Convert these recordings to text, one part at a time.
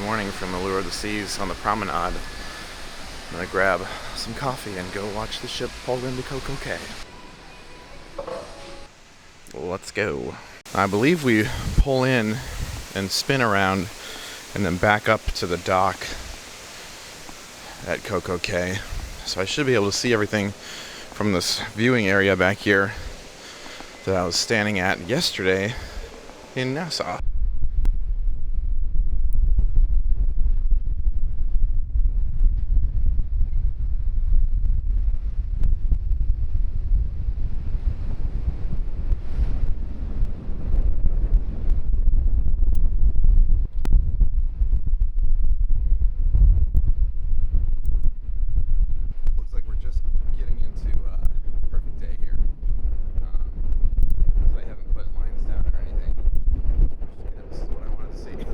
morning from Allure of the Seas on the promenade. I'm gonna grab some coffee and go watch the ship pull into Coco Cay. Let's go. I believe we pull in and spin around and then back up to the dock at Coco Cay. So I should be able to see everything from this viewing area back here that I was standing at yesterday in Nassau. Looks like we're just getting into perfect day here. So I haven't put lines down or anything. This is what I wanted to see. I've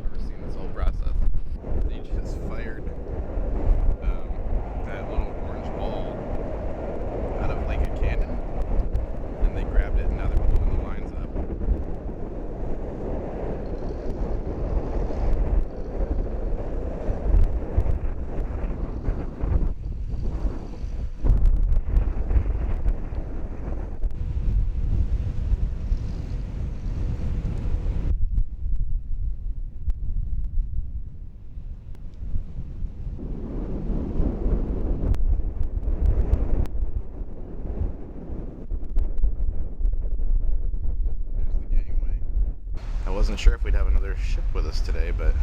never seen this whole process. They just fired that little orange ball out of like a cannon, and they grabbed it, and now they're pulling the lines up. I wasn't sure if we'd have another ship with us today, but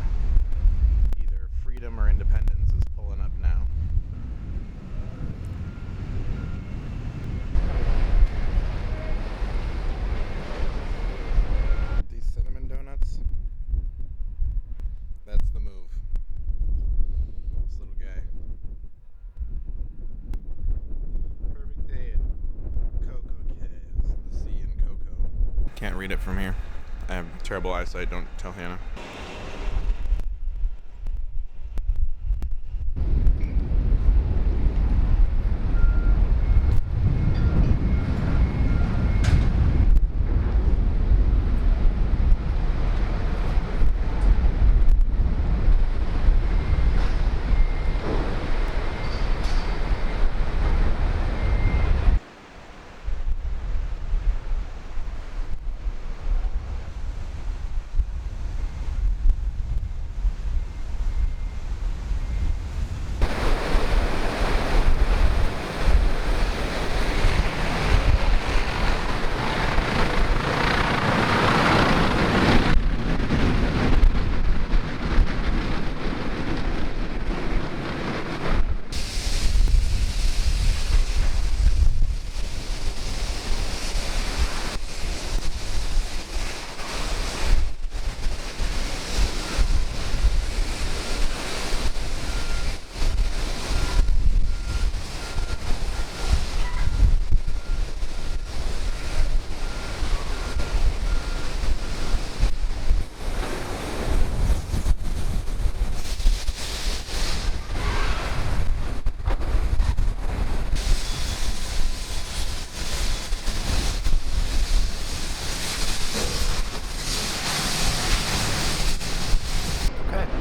either Freedom or Independence is pulling up now. These cinnamon donuts, that's the move. This little guy. Perfect day at Coco Cay. This is the sea in Coco. Can't read it from here. I have terrible eyesight, don't tell Hannah.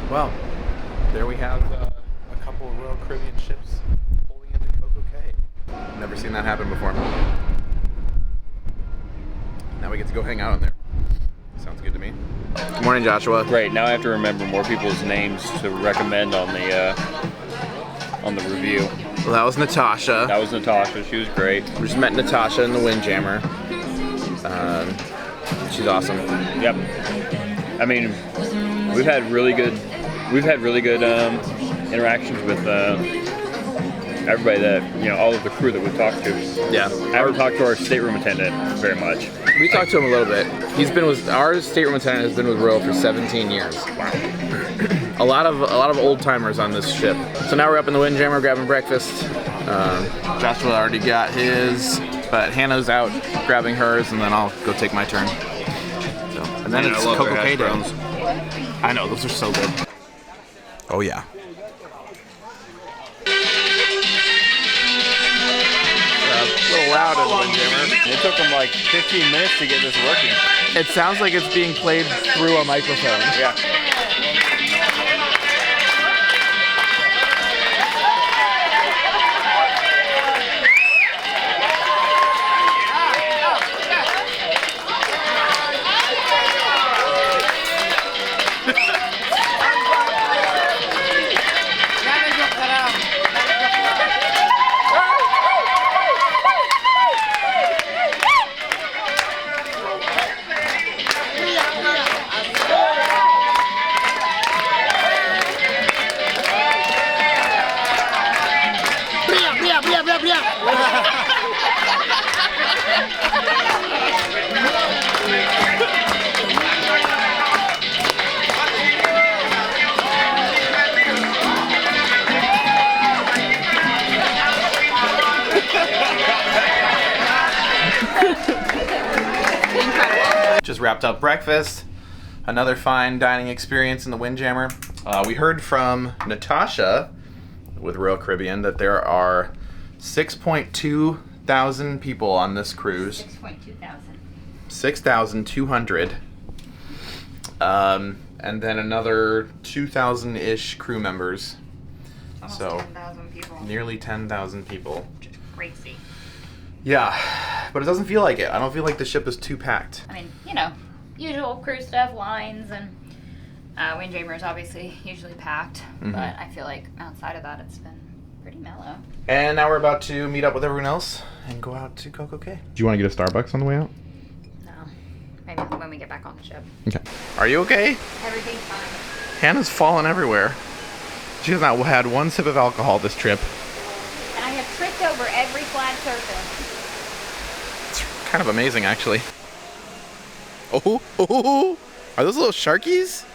Well, there we have a couple of Royal Caribbean ships pulling into Coco Cay. Never seen that happen before. Now we get to go hang out in there. Sounds good to me. Good morning, Joshua. Great. Now I have to remember more people's names to recommend on the review. Well, that was Natasha. That was Natasha. She was great. We just met Natasha in the Windjammer. She's awesome. Yep. I mean, we've had really good interactions with everybody that, all of the crew that we've talked to. Yeah. I haven't talked to our stateroom attendant very much. We talked to him a little bit. Our stateroom attendant has been with Royal for 17 years. Wow. A lot of old timers on this ship. So now we're up in the Windjammer grabbing breakfast. Joshua already got his, but Hannah's out grabbing hers, and then I'll go take my turn. So, and then it's Coco Cay Day. I know, those are so good. Oh yeah. A little loud in the Windjammer. It took them like 15 minutes to get this working. It sounds like it's being played through a microphone. Yeah. Just wrapped up breakfast. Another fine dining experience in the Windjammer. We heard from Natasha with Royal Caribbean that there are 6.2 thousand people on this cruise. 6.2 thousand. 6,200. And then another 2,000-ish crew members. Almost So 10,000 people. nearly 10,000 people. Which is crazy. Yeah, but it doesn't feel like it. I don't feel like the ship is too packed. I mean, you know, usual cruise stuff, lines, and Windjammer is obviously usually packed. Mhm. But I feel like outside of that, it's been pretty mellow. And now we're about to meet up with everyone else and go out to Coco Cay. Do you want to get a Starbucks on the way out? No, maybe when we get back on the ship. Okay. Are you okay? Everything's fine. Hannah's fallen everywhere. She has not had one sip of alcohol this trip. And I have tripped over every flat surface. It's kind of amazing, actually. Oh, are those little sharkies?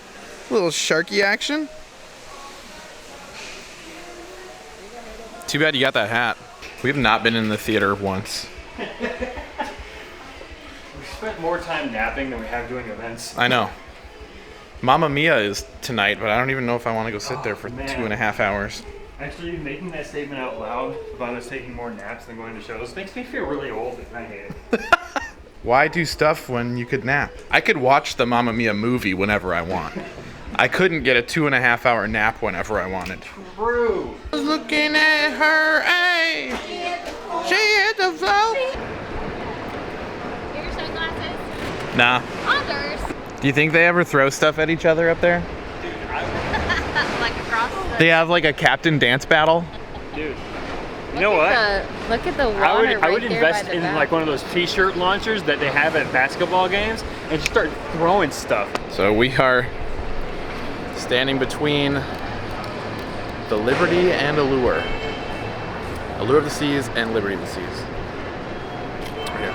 Little sharky action? Too bad you got that hat. We've not been in the theater once. We spent more time napping than we have doing events. I know. Mamma Mia is tonight, but I don't even know if I want to go sit there for man. 2.5 hours. Actually, making that statement out loud about us taking more naps than going to shows makes me feel really old, and I hate it. Why do stuff when you could nap? I could watch the Mamma Mia movie whenever I want. I couldn't get a 2.5 hour nap whenever I wanted. True. I was looking at her, ay. She hit the floor. Your sunglasses? Nah. Others. Do you think they ever throw stuff at each other up there? Like across the... They have like a captain dance battle? Dude. You know what? Look at the water I would right there invest by the in back. like one of those t-shirt launchers that they have at basketball games and just start throwing stuff. So we are standing between the Liberty and Allure. Allure of the Seas and Liberty of the Seas. Right here.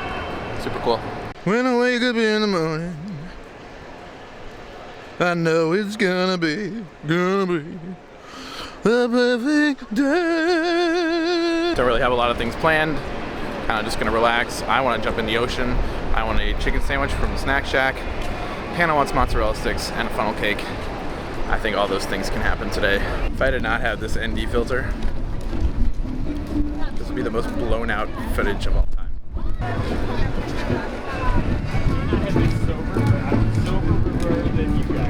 Super cool. When I wake up in the morning, I know it's gonna be the perfect day. Don't really have a lot of things planned. Kind of just gonna relax. I want to jump in the ocean. I want a chicken sandwich from the snack shack. Hannah wants mozzarella sticks and a funnel cake. I think all those things can happen today. If I did not have this ND filter, this would be the most blown out footage of all time. I'm sober than you guys.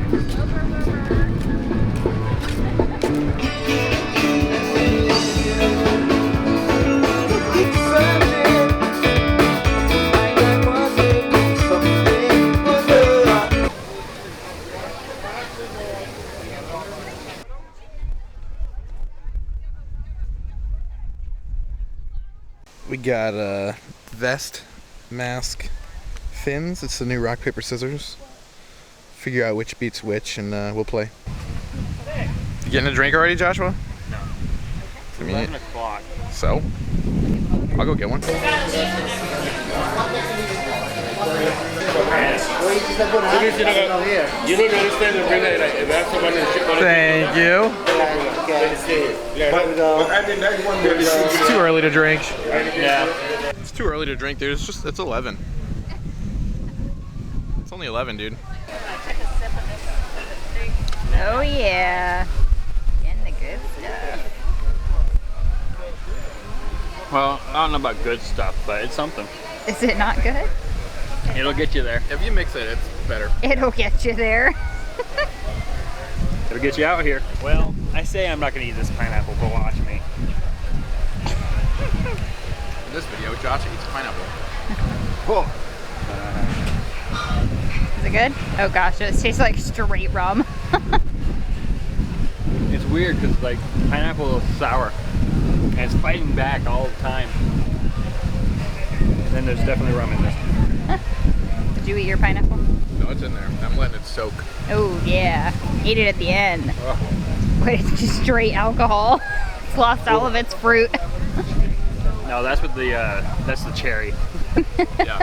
We got a vest, mask, fins. It's the new rock, paper, scissors. Figure out which beats which, and we'll play. You getting a drink already, Joshua? No. I mean, 11 o'clock. so? I'll go get one. Thank you. It's too early to drink. Yeah. It's too early to drink, dude. It's 11. It's only 11, dude. Oh yeah. Getting the good stuff. Well, I don't know about good stuff, but it's something. Is it not good? It'll get you there. If you mix it, it's better. It'll get you there. It'll get you out here. Well, I say I'm not going to eat this pineapple, but watch me. In this video, Josh eats pineapple. Oh. Is it good? Oh gosh, it tastes like straight rum. It's weird because like pineapple is sour and it's fighting back all the time. And then there's definitely rum in this. Did you eat your pineapple? No, it's in there. I'm letting it soak. Oh yeah. Eat it at the end. Oh. But it's just straight alcohol. It's lost all of its fruit. No, that's what that's the cherry. Yeah.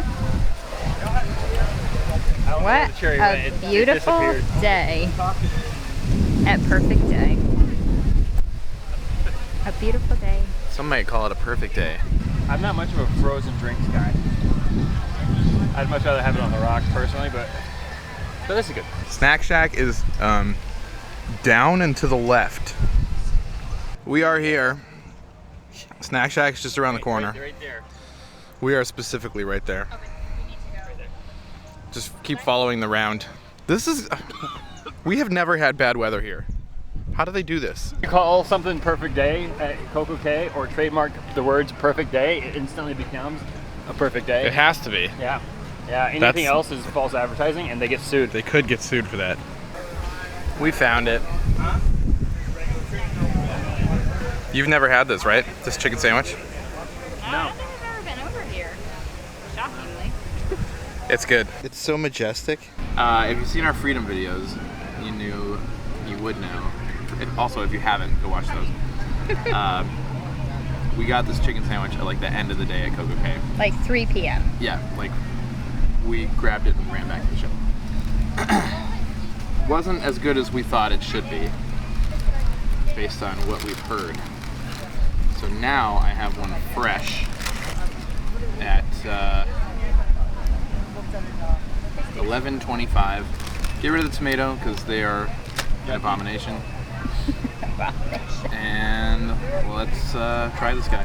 What The cherry a went, it beautiful disappeared. day. A perfect day. A beautiful day. Some might call it a perfect day. I'm not much of a frozen drinks guy. I'd much rather have it on the rocks personally, but this is good. Snack Shack is down and to the left. We are here. Snack Shack's just around the corner. Right there. We are specifically right there. Okay, we need to go. Right there. Just keep following the round. This is... We have never had bad weather here. How do they do this? You call something perfect day at Coco Cay or trademark the words perfect day, it instantly becomes a perfect day. It has to be. Yeah. Yeah, anything else is false advertising and they get sued. They could get sued for that. We found it. You've never had this, right? This chicken sandwich? I don't think I've ever been over here. Shockingly. It's good. It's so majestic. If you've seen our freedom videos, you would know. Also, if you haven't, go watch those. We got this chicken sandwich at like the end of the day at Coco Cay. Like 3 p.m. Yeah, like we grabbed it and ran back to the ship. Wasn't as good as we thought it should be, based on what we've heard. So now I have one fresh at $11.25. Get rid of the tomato because they are an abomination. And let's try this guy.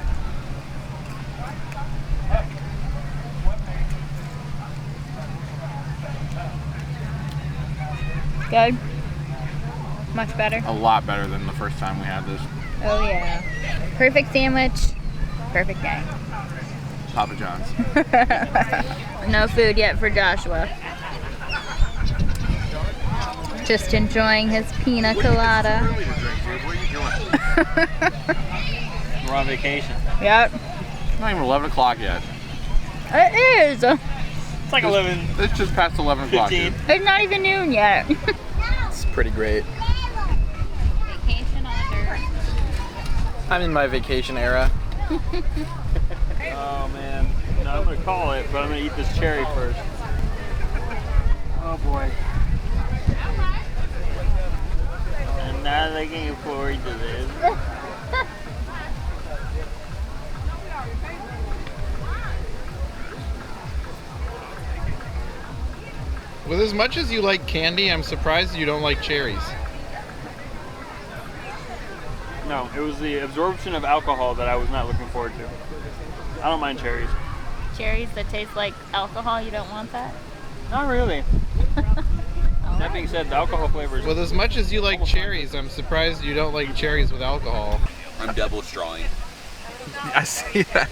Good. Much better. A lot better than the first time we had this. Oh yeah. Perfect sandwich. Perfect day. Papa John's. No food yet for Joshua. Just enjoying his pina colada. We're on vacation. Yep. It's not even 11 o'clock yet. It is. It's like 11. It's just past 11 o'clock. 15. It's not even noon yet. It's pretty great. Vacation on dirt. I'm in my vacation era. Oh man. No, I'm gonna call it, but I'm gonna eat this cherry first. Oh boy. I'm not looking forward to this. With as much as you like candy, I'm surprised you don't like cherries. No, it was the absorption of alcohol that I was not looking forward to. I don't mind cherries. Cherries that taste like alcohol, you don't want that? Not really. That being said, the alcohol flavors. With as much as you like cherries, I'm surprised you don't like cherries with alcohol. I'm double strawing. I see that.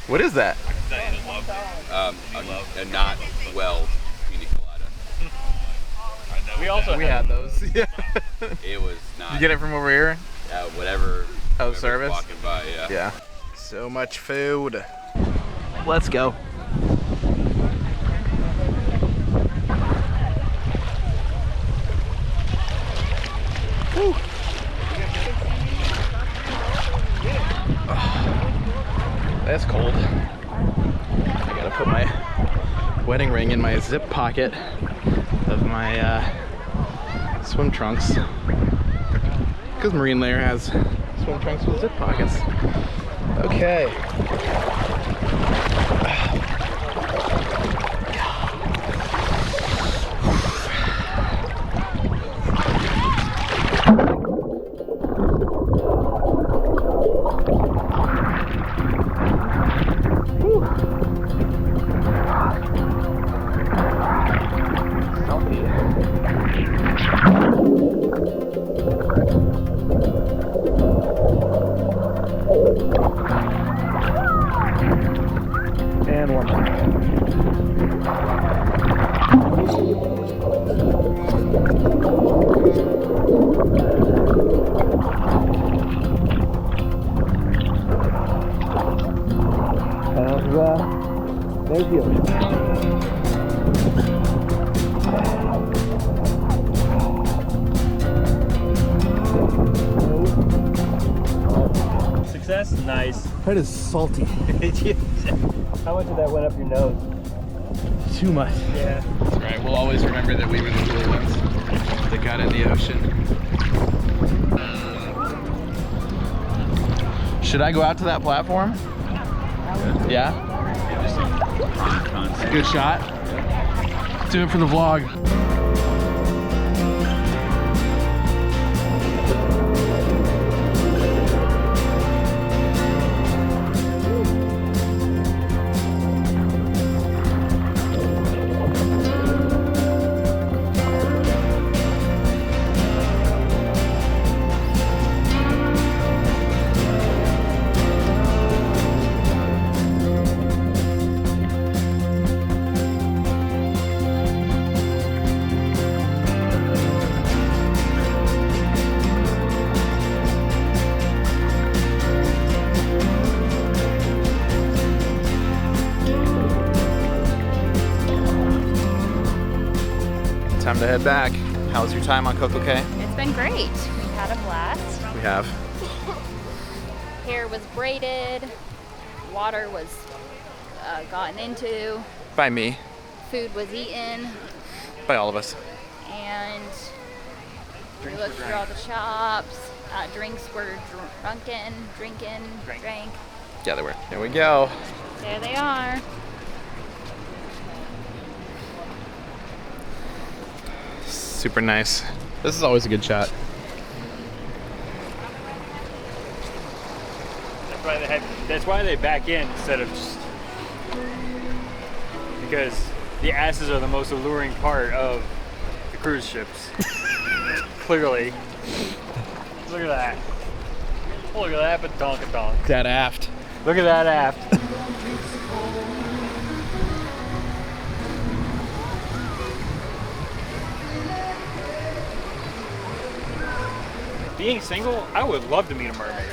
What is that? A not well pina colada. We had those. Yeah. It was not. You get it from over here? Whatever. Oh, whoever's service? Walking by, yeah. Yeah. So much food. Let's go. Whew. That's cold. I gotta put my wedding ring in my zip pocket of my swim trunks. Because Marine Layer has swim trunks with zip pockets. Okay. And one more. There's the ocean. Success? Nice. That is salty. How much of that went up your nose? Too much. Yeah. That's right. We'll always remember that we were the blue ones that got in the ocean. Should I go out to that platform? Yeah? Good shot. Let's do it for the vlog. Time to head back. How was your time on Coco Cay? It's been great. We've had a blast. We have. Hair was braided. Water was gotten into. By me. Food was eaten. By all of us. And we looked through all the shops. Drinks were drank. Yeah, they were. Here we go. There they are. Super nice. This is always a good shot. That's why they back in instead of just because the asses are the most alluring part of the cruise ships. Clearly. Look at that. Look at that, but donk-a-donk. That aft. Look at that aft. Being single, I would love to meet a mermaid.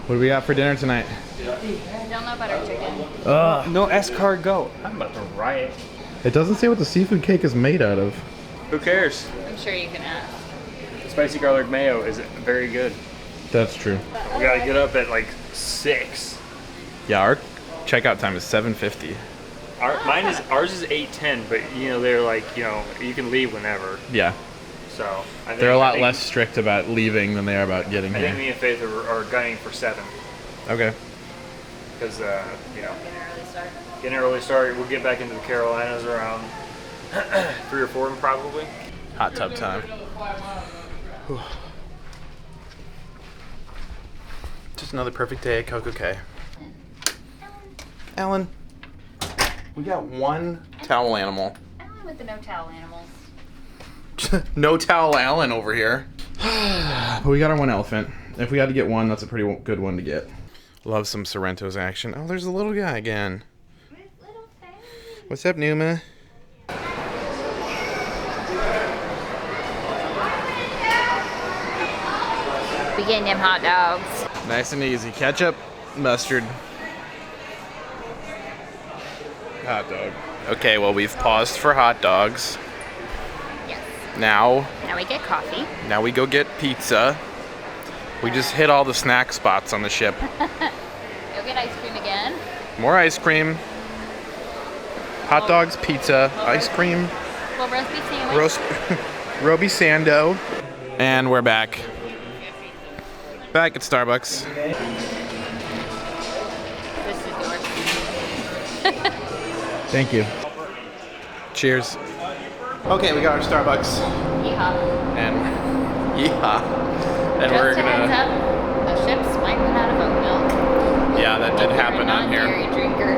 What do we got for dinner tonight? Don't know butter chicken. No escargot. I'm about to riot. It doesn't say what the seafood cake is made out of. Who cares? I'm sure you can ask. Spicy garlic mayo is very good. That's true. We gotta get up at like 6. Yeah, our checkout time is 7:50. Ours is 8:10, but you know they're like you can leave whenever. Yeah. So I think, They're a lot less strict about leaving than they are about getting I here. think me and Faith are gunning for 7 Okay. because Get an early start. get an early start. We'll get back into the Carolinas around 3 or 4 probably. Hot tub time. Whew. Just another perfect day at Coco Cay. Ellen, we got one towel animal. Ellen with the no towel animals. No towel Allen over here. But we got our one elephant. If we had to get one, that's a pretty good one to get. Love some Sorrento's action. Oh, there's a little guy again. What's up, Numa? We getting them hot dogs. Nice and easy. Ketchup, mustard. Hot dog. Okay, well, we've paused for hot dogs. Yes. Now Now we get coffee. we go get pizza. We just hit all the snack spots on the ship. You'll get ice cream again. More ice cream. Hot dogs, pizza, ice cream, Little roast beef sandwich. Roby Sando. And we're back. Back at Starbucks. This is yours. Thank you. Cheers. Okay, we got our Starbucks. Yeehaw. And yeehaw. And Just we're a heads gonna. up, the ships might run out of oat milk. Yeah, that did If you're happen a on here. non-dairy drinker,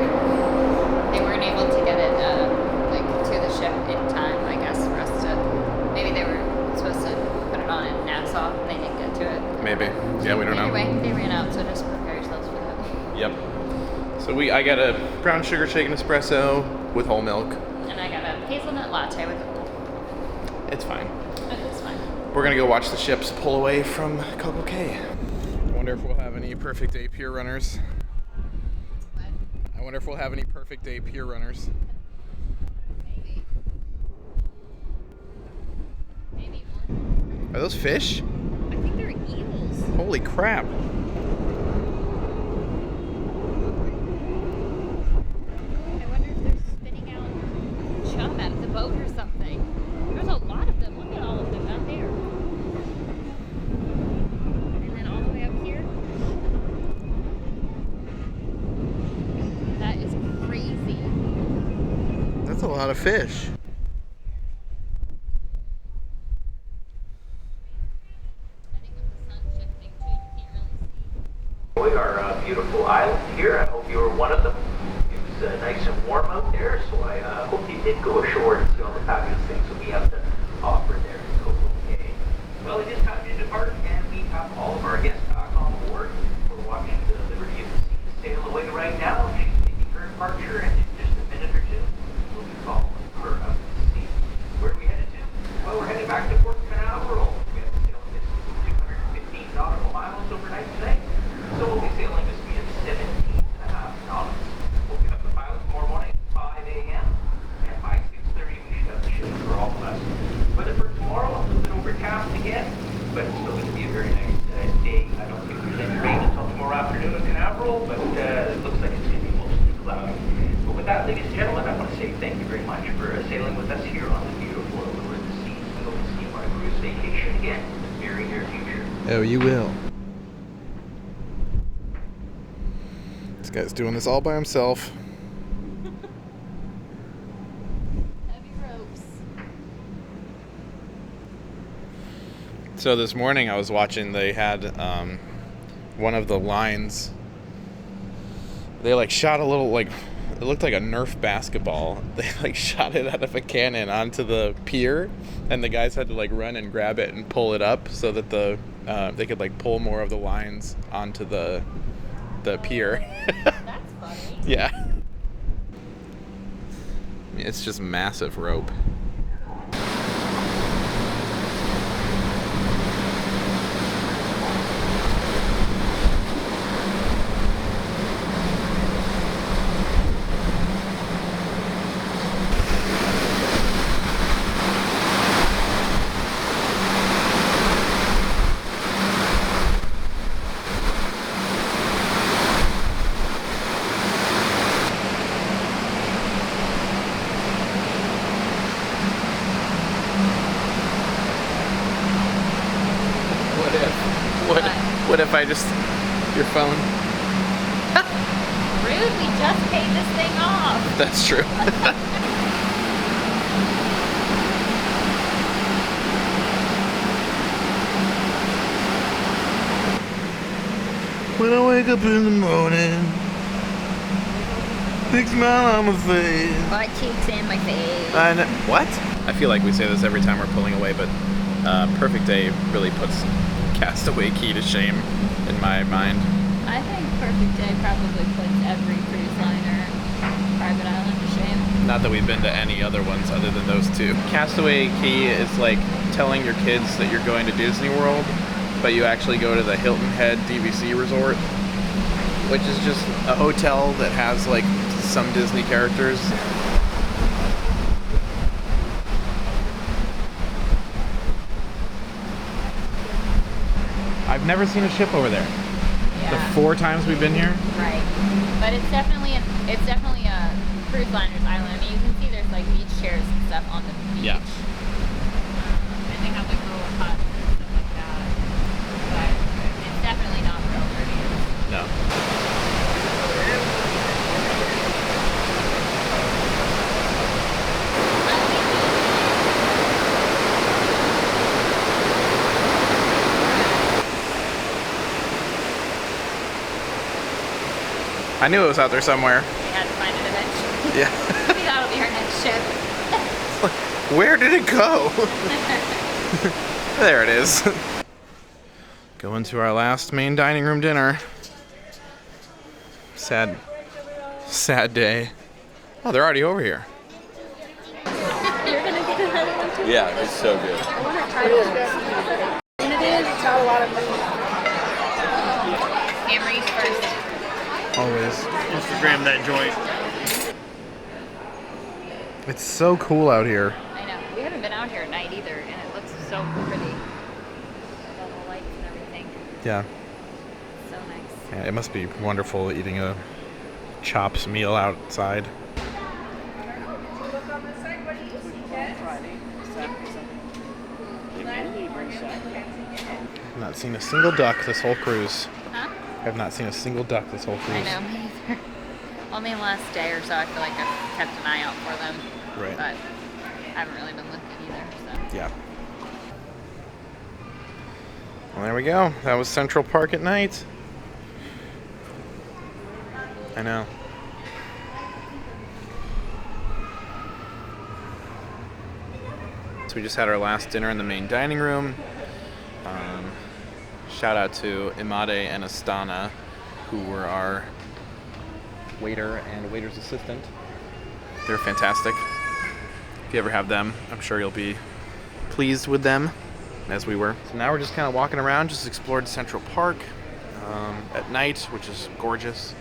they weren't able to get it to the ship in time, I guess, for us to. Maybe they were supposed to put it on in Nassau, and they didn't get to it. Maybe. Yeah, we don't know. Anyway, they ran out, so just prepare yourselves for that. Yep. So I got a brown sugar shake and espresso with whole milk. And I got a hazelnut latte with oat. It's fine. It's fine. We're gonna go watch the ships pull away from Coco Cay. I wonder if we'll have any perfect day pier runners. I wonder if we'll have any perfect day pier runners. Maybe. Maybe one. Are those fish? I think they're eels. Holy crap. That's a lot of fish. Our beautiful island here. I hope you were one of them. It was nice and warm out there, so I hope you did go ashore and see all the fabulous things that we have to offer there in Coco Cay. Well, it is time to depart, and we have all of our guests back on board. We're watching the Liberty of the Seas sail away right now. She's making her departure, and in just a minute or two, we'll be following her out to sea. Where are we headed to? Well, we're headed back to Port Canaveral. We have to sail a distance of 215 nautical miles overnight today. So we'll be sailing this speed of 17.5 knots. We'll get up the pilot tomorrow morning at 5 a.m. And by 6:30 we should have the ship for all of us. Weather for tomorrow, a little bit overcast again, but it's still going to be a very nice day. I don't think there's any rain until tomorrow afternoon in Canaveral, but it looks like it's going to be mostly cloudy. But with that, ladies and gentlemen, I want to say thank you very much for sailing with us here on the beautiful Allure of the Seas. We hope to see you on a cruise vacation again in the very near future. Oh, you will. This guy's doing this all by himself. Heavy ropes. So this morning I was watching, they had one of the lines, they like shot a little, like, it looked like a Nerf basketball. They like shot it out of a cannon onto the pier, and the guys had to like run and grab it and pull it up so that they could like pull more of the lines onto the pier. That's funny. Yeah. It's just massive rope. What if I just, your phone? Rude, we just paid this thing off. That's true. When I wake up in the morning, big smile on my face. Butt cheeks in my face. I know. What? I feel like we say this every time we're pulling away, but Perfect Day really puts Castaway Key to shame in my mind. I think Perfect Day probably puts every cruise liner private island to shame. Not that we've been to any other ones other than those two. Castaway Key is like telling your kids that you're going to Disney World, but you actually go to the Hilton Head DVC Resort, which is just a hotel that has like some Disney characters. I've never seen a ship over there. Yeah. The 4 times we've been here. Right. But it's definitely a cruise liner's island. I mean, you can see there's like beach chairs and stuff on the beach. Yeah. And they have like little huts and stuff like that. But it's definitely not real pretty. No. I knew it was out there somewhere. We had to find it eventually. Yeah. Maybe that'll be our next ship. Where did it go? There it is. Going to our last main dining room dinner. Sad day. Oh, they're already over here. You're gonna get another one too? Yeah, it's so good. I want to try this. And it is. It's got a lot of food. Emery's first. Always. Instagram that joint. It's so cool out here. I know. We haven't been out here at night either, and it looks so pretty. With all the lights and everything. Yeah. So nice. Yeah, it must be wonderful eating a chops meal outside. I've not seen a single duck this whole cruise. Huh? I've not seen a single duck this whole I cruise. know, me either. Only in the last day or so, I feel like I've kept an eye out for them. Right. But I haven't really been looking either, so. Yeah. Well, there we go. That was Central Park at night. I know. So we just had our last dinner in the main dining room. Shout out to Imade and Astana, who were our waiter and waiter's assistant. They're fantastic. If you ever have them, I'm sure you'll be pleased with them, as we were. So now we're just kind of walking around, just explored Central Park at night, which is gorgeous.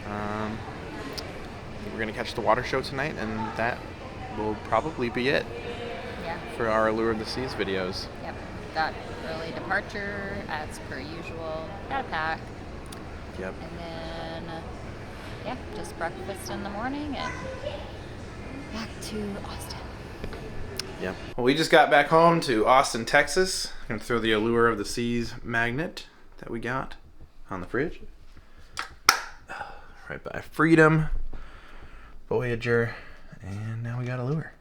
We're gonna catch the water show tonight, and that will probably be it Yeah. for our Allure of the Seas videos. Yep. Got early departure as per usual. Got a pack. Yep. And then, yeah, just breakfast in the morning and back to Austin. Yep. Well, we just got back home to Austin, Texas. I'm gonna throw the Allure of the Seas magnet that we got on the fridge. Right by Freedom, Voyager, and now we got Allure.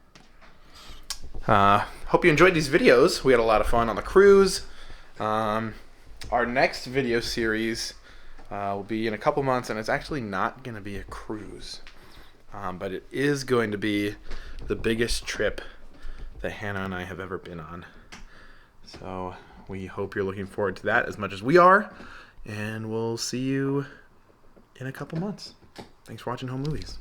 Hope you enjoyed these videos. We had a lot of fun on the cruise. Our next video series will be in a couple months, and it's actually not going to be a cruise. But it is going to be the biggest trip that Hannah and I have ever been on. So we hope you're looking forward to that as much as we are. And we'll see you in a couple months. Thanks for watching Home Movies.